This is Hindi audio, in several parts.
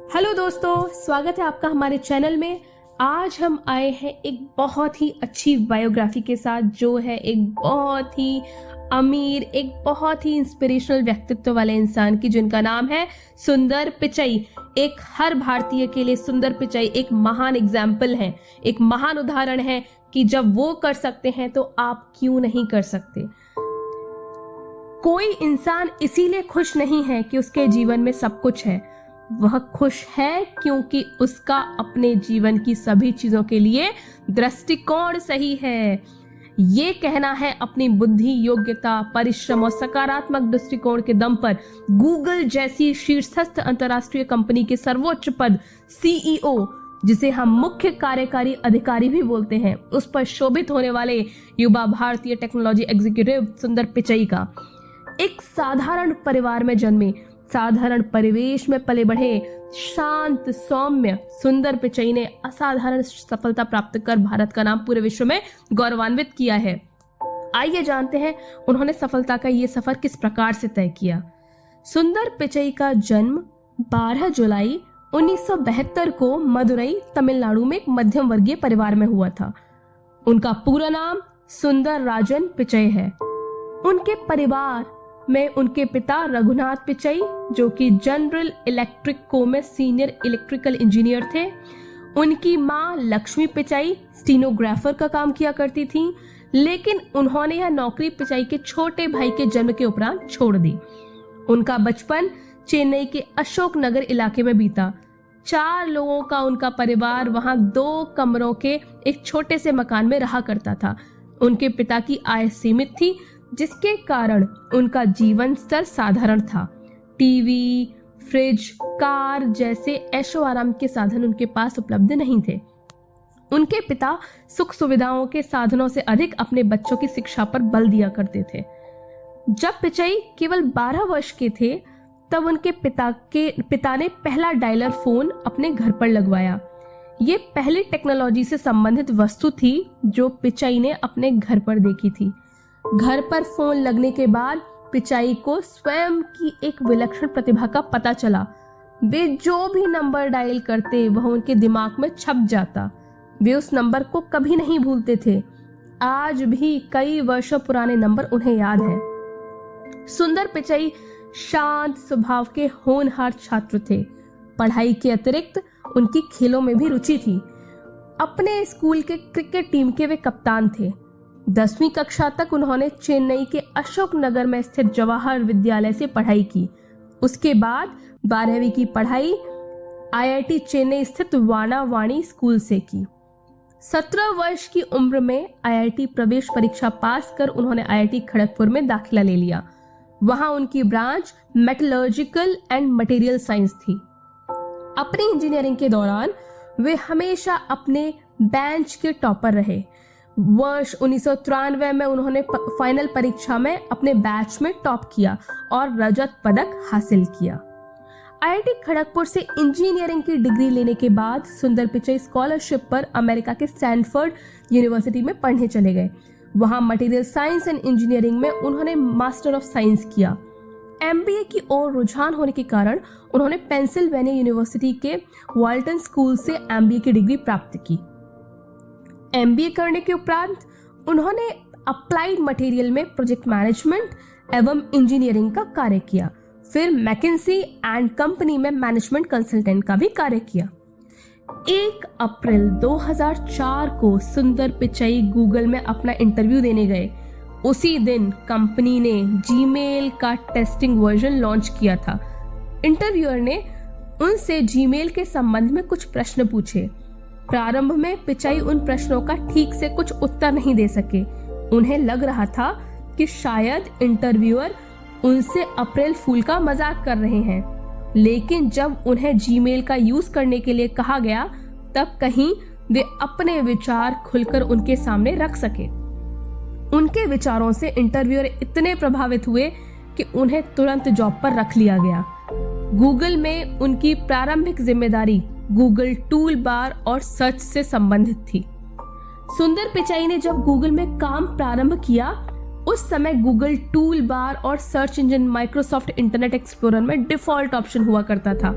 हेलो दोस्तों, स्वागत है आपका हमारे चैनल में। आज हम आए हैं एक बहुत ही अच्छी बायोग्राफी के साथ, जो है एक बहुत ही अमीर, एक बहुत ही इंस्पिरेशनल व्यक्तित्व वाले इंसान की, जिनका नाम है सुंदर पिचई। एक हर भारतीय के लिए सुंदर पिचई एक महान एग्जाम्पल है, एक महान उदाहरण है कि जब वो कर सकते हैं तो आप क्यों नहीं कर सकते। कोई इंसान इसीलिए खुश नहीं है कि उसके जीवन में सब कुछ है, वह खुश है क्योंकि उसका अपने जीवन की सभी चीजों के लिए दृष्टिकोण सही है। ये कहना है अपनी बुद्धि, योग्यता, परिश्रम और सकारात्मक दृष्टिकोण के दम पर गूगल जैसी शीर्षस्थ अंतरराष्ट्रीय कंपनी के सर्वोच्च पद सीईओ, जिसे हम मुख्य कार्यकारी अधिकारी भी बोलते हैं, उस पर शोभित होने वाले युवा भारतीय टेक्नोलॉजी एग्जीक्यूटिव सुंदर पिचई का एक साधारण परिवार में जन्मे, साधारण परिवेश में पले बढ़े शांत सौम्य सुंदर पिचई ने असाधारण सफलता प्राप्त कर भारत का नाम पूरे विश्व में गौरवान्वित किया है। आइए जानते हैं उन्होंने सफलता का ये सफर किस प्रकार से तय किया। सुंदर पिचई का जन्म 12 जुलाई 1972 को मदुरई, तमिलनाडु में एक मध्यम वर्गीय परिवार में हुआ था। उनका पूरा नाम सुंदर राजन पिचई है। उनके परिवार में उनके पिता रघुनाथ पिचई, जो कि जनरल इलेक्ट्रिक को में सीनियर इलेक्ट्रिकल इंजीनियर थे। उनकी मां लक्ष्मी पिचई स्टीनोग्राफर का काम किया करती थी, लेकिन उन्होंने यह नौकरी पिचई के छोटे भाई के जन्म के उपरांत छोड़ दी। उनका बचपन चेन्नई के अशोक नगर इलाके में बीता। 4 लोगों का उनका परिवार वहां 2 कमरों के एक छोटे से मकान में रहा करता था। उनके पिता की आय सीमित थी, जिसके कारण उनका जीवन स्तर साधारण था। टीवी, फ्रिज, कार जैसे ऐशो आराम के साधन उनके पास उपलब्ध नहीं थे। उनके पिता सुख सुविधाओं के साधनों से अधिक अपने बच्चों की शिक्षा पर बल दिया करते थे। जब पिचई केवल 12 वर्ष के थे, तब उनके पिता ने पहला डायलर फोन अपने घर पर लगवाया। ये पहली टेक्नोलॉजी से संबंधित वस्तु थी जो पिचई ने अपने घर पर देखी थी। घर पर फोन लगने के बाद पिचई को स्वयं की एक विलक्षण प्रतिभा का पता चला। वे जो भी नंबर डायल करते वह उनके दिमाग में छप जाता। वे उस नंबर को कभी नहीं भूलते थे। आज भी कई वर्षों पुराने नंबर उन्हें याद है। सुंदर पिचई शांत स्वभाव के होनहार छात्र थे। पढ़ाई के अतिरिक्त उनकी खेलों में भी रुचि थी। अपने स्कूल के क्रिकेट टीम के वे कप्तान थे। 10वीं कक्षा तक उन्होंने चेन्नई के अशोक नगर में स्थित जवाहर विद्यालय से पढ़ाई की। उसके बाद 12वीं की पढ़ाई आईआईटी चेन्नई स्थित वाणावाणी स्कूल से की। 17 वर्ष की उम्र में आईआईटी प्रवेश परीक्षा पास कर उन्होंने आईआईटी खड़गपुर में दाखिला ले लिया। वहां उनकी branch metallurgical and material science थी। अपनी इंजीनियरिंग के दौरान वे हमेशा अपने बेंच के टॉपर रहे। वर्ष 1993 में उन्होंने फाइनल परीक्षा में अपने बैच में टॉप किया और रजत पदक हासिल किया। आईआईटी खड़गपुर से इंजीनियरिंग की डिग्री लेने के बाद सुंदर पिचई स्कॉलरशिप पर अमेरिका के स्टैनफोर्ड यूनिवर्सिटी में पढ़ने चले गए। वहां मटेरियल साइंस एंड इंजीनियरिंग में उन्होंने मास्टर ऑफ साइंस किया। एमबीए की ओर रुझान होने के कारण उन्होंने पेंसिल्वेनिया यूनिवर्सिटी के वाल्टन स्कूल से एमबीए की डिग्री प्राप्त की। एमबीए करने के उपरांत उन्होंने अप्लाइड मटेरियल में प्रोजेक्ट मैनेजमेंट एवं इंजीनियरिंग का कार्य किया। फिर मैकिन्सी एंड कंपनी में मैनेजमेंट कंसल्टेंट का भी कार्य किया। 1 अप्रैल 2004 को सुंदर पिचई गूगल में अपना इंटरव्यू देने गए। उसी दिन कंपनी ने जीमेल का टेस्टिंग वर्जन लॉन्च किया था। इंटरव्यूअर ने उनसे जीमेल के संबंध में कुछ प्रश्न पूछे। प्रारंभ में पिचई उन प्रश्नों का ठीक से कुछ उत्तर नहीं दे सके। उन्हें लग रहा था कि शायद इंटरव्यूअर उनसे अप्रैल फूल का मजाक कर रहे हैं, लेकिन जब उन्हें जीमेल का यूज करने के लिए कहा गया, तब कहीं वे अपने विचार खुलकर उनके सामने रख सके। उनके विचारों से इंटरव्यूअर इतने प्रभावित हुए कि उन्हें तुरंत जॉब पर रख लिया गया। गूगल में उनकी प्रारंभिक जिम्मेदारी गूगल टूल बार और सर्च से संबंधित थी। सुंदर पिचई ने जब गूगल में काम प्रारंभ किया, उस समय गूगल टूल बार और search engine Microsoft internet explorer में डिफॉल्ट ऑप्शन हुआ करता था।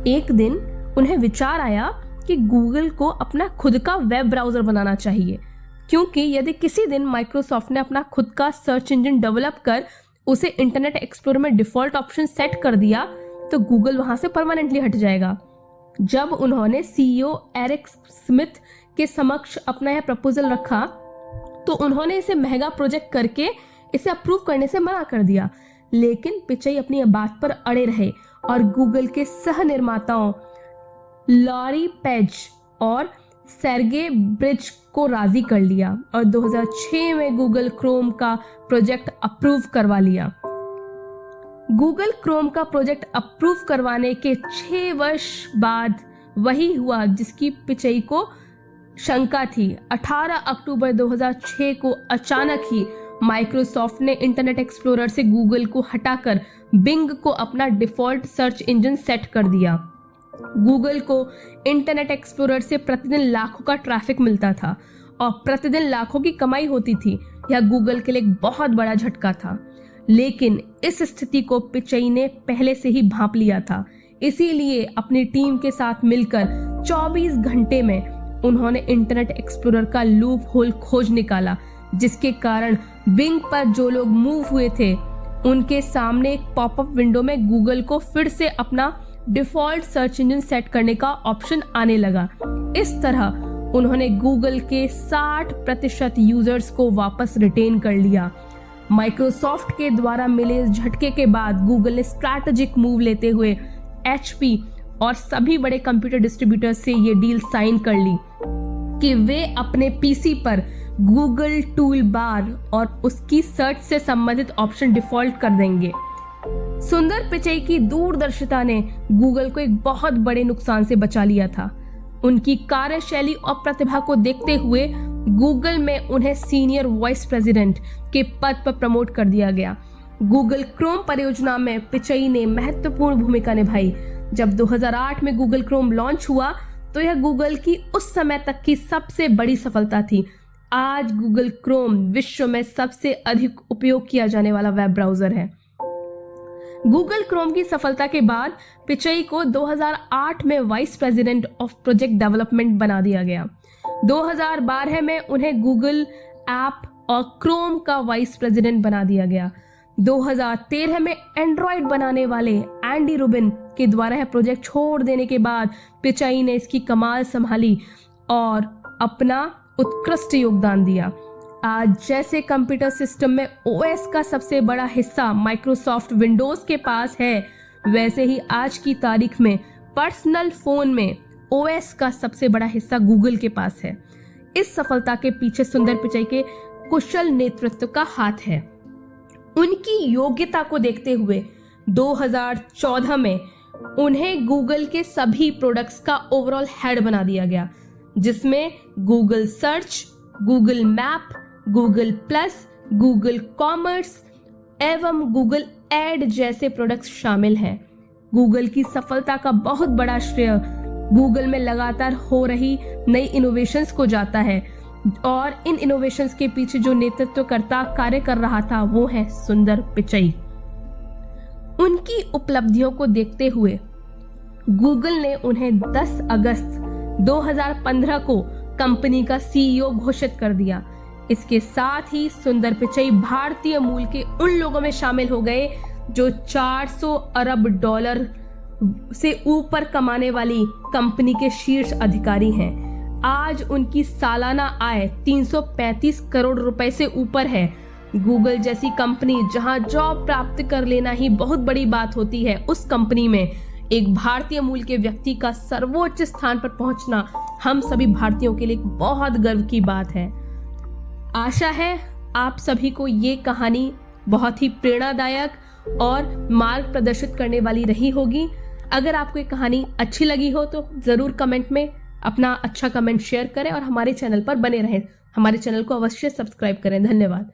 एक दिन उन्हें विचार आया कि गूगल को अपना खुद का वेब ब्राउजर बनाना चाहिए, क्योंकि यदि किसी दिन माइक्रोसॉफ्ट ने अपना खुद का सर्च इंजन डेवलप कर उसे इंटरनेट एक्सप्लोरर में डिफॉल्ट ऑप्शन सेट कर दिया तो गूगल वहां से परमानेंटली हट जाएगा। जब उन्होंने सीईओ एरिक स्मिथ के समक्ष अपना यह प्रपोजल रखा तो उन्होंने इसे महंगा प्रोजेक्ट करके इसे अप्रूव करने से मना कर दिया, लेकिन पिचाई अपनी बात पर अड़े रहे और गूगल के सह निर्माताओं लॉरी पेज और सेर्गे ब्रिन को राजी कर लिया और 2006 में गूगल क्रोम का प्रोजेक्ट अप्रूव करवा लिया। गूगल क्रोम का प्रोजेक्ट अप्रूव करवाने के 6 वर्ष बाद वही हुआ जिसकी पिचाई को शंका थी। 18 अक्टूबर 2006 को अचानक ही माइक्रोसॉफ्ट ने इंटरनेट एक्सप्लोरर से गूगल को हटाकर बिंग को अपना डिफॉल्ट सर्च इंजन सेट कर दिया। गूगल को इंटरनेट एक्सप्लोरर से प्रतिदिन लाखों का ट्रैफिक मिलता था और प्रतिदिन लाखों की कमाई होती थी। यह गूगल के लिए एक बहुत बड़ा झटका था, लेकिन इस स्थिति को पिचाई ने पहले से ही भांप लिया था। इसीलिए अपनी टीम के साथ मिलकर 24 घंटे में उन्होंने इंटरनेट एक्सप्लोरर का लूप होल खोज निकाला, जिसके कारण बिंग पर जो लोग मूव हुए थे उनके सामने एक पॉपअप विंडो में गूगल को फिर से अपना डिफॉल्ट सर्च इंजन सेट करने का ऑप्शन आने लगा। इस तरह उन्होंने गूगल के 60% यूजर्स को वापस रिटेन कर लिया। माइक्रोसॉफ्ट के द्वारा मिले इस झटके के बाद गूगल ने स्ट्रैटेजिक मूव लेते हुए HP और सभी बड़े कंप्यूटर डिस्ट्रीब्यूटर्स से ये डील साइन कर ली कि वे अपने पीसी पर गूगल टूल बार और उसकी सर्च से संबंधित ऑप्शन डिफॉल्ट कर देंगे। सुंदर पिचाई की दूरदर्शिता ने गूगल को एक बहुत बड़े नुकसान से बचा लिया था। उनकी कार्यशैली और प्रतिभा को देखते हुए गूगल में उन्हें सीनियर वाइस प्रेसिडेंट के पद पर प्रमोट कर दिया गया। गूगल क्रोम परियोजना में पिचाई ने महत्वपूर्ण भूमिका निभाई। जब 2008 में गूगल क्रोम लॉन्च हुआ तो यह गूगल की उस समय तक की सबसे बड़ी सफलता थी। आज गूगल क्रोम विश्व में सबसे अधिक उपयोग किया जाने वाला वेब ब्राउजर है। गूगल क्रोम की सफलता के बाद पिचाई को 2008 में vice president of project development बना दिया गया। 2012 में उन्हें गूगल ऐप और क्रोम का वाइस प्रेसिडेंट बना दिया गया। 2013 में एंड्रॉयड बनाने वाले एंडी रूबिन के द्वारा यह प्रोजेक्ट छोड़ देने के बाद पिचाई ने इसकी कमाल संभाली और अपना उत्कृष्ट योगदान दिया। आज जैसे कंप्यूटर सिस्टम में OS का सबसे बड़ा हिस्सा माइक्रोसॉफ्ट विंडोज के पास है, वैसे ही आज की तारीख में पर्सनल फोन में OS का सबसे बड़ा हिस्सा गूगल के पास है। इस सफलता के पीछे सुंदर पिचाई के कुशल नेतृत्व का हाथ है। उनकी योग्यता को देखते हुए 2014 में उन्हें गूगल के सभी प्रोडक्ट्स का ओवरऑल हेड बना दिया गया, जिसमें Google search, Google map, Google plus, Google commerce एवं गूगल एड जैसे प्रोडक्ट्स शामिल हैं। गूगल की सफलता का बहुत बड़ा श्रेय गूगल में लगातार हो रही नई इनोवेशंस को जाता है और इन इनोवेशंस के पीछे जो नेतृत्वकर्ता कार्य कर रहा था वो है सुंदर पिचाई। उनकी उपलब्धियों को देखते हुए गूगल ने उन्हें 10 अगस्त 2015 को कंपनी का CEO घोषित कर दिया। इसके साथ ही सुंदर पिचाई भारतीय मूल के उन लोगों में शामिल हो गए जो 400 अरब डॉलर से ऊपर कमाने वाली कंपनी के शीर्ष अधिकारी हैं। आज उनकी सालाना आय 335 करोड़ रुपए से ऊपर है। गूगल जैसी कंपनी जहां जॉब प्राप्त कर लेना ही बहुत बड़ी बात होती है, उस कंपनी में एक भारतीय मूल के व्यक्ति का सर्वोच्च स्थान पर पहुंचना हम सभी भारतीयों के लिए एक बहुत गर्व की बात है। आशा है आप सभी को ये कहानी बहुत ही प्रेरणादायक और मार्ग प्रदर्शित करने वाली रही होगी। अगर आपको ये कहानी अच्छी लगी हो तो जरूर कमेंट में अपना अच्छा कमेंट शेयर करें और हमारे चैनल पर बने रहें। हमारे चैनल को अवश्य सब्सक्राइब करें। धन्यवाद।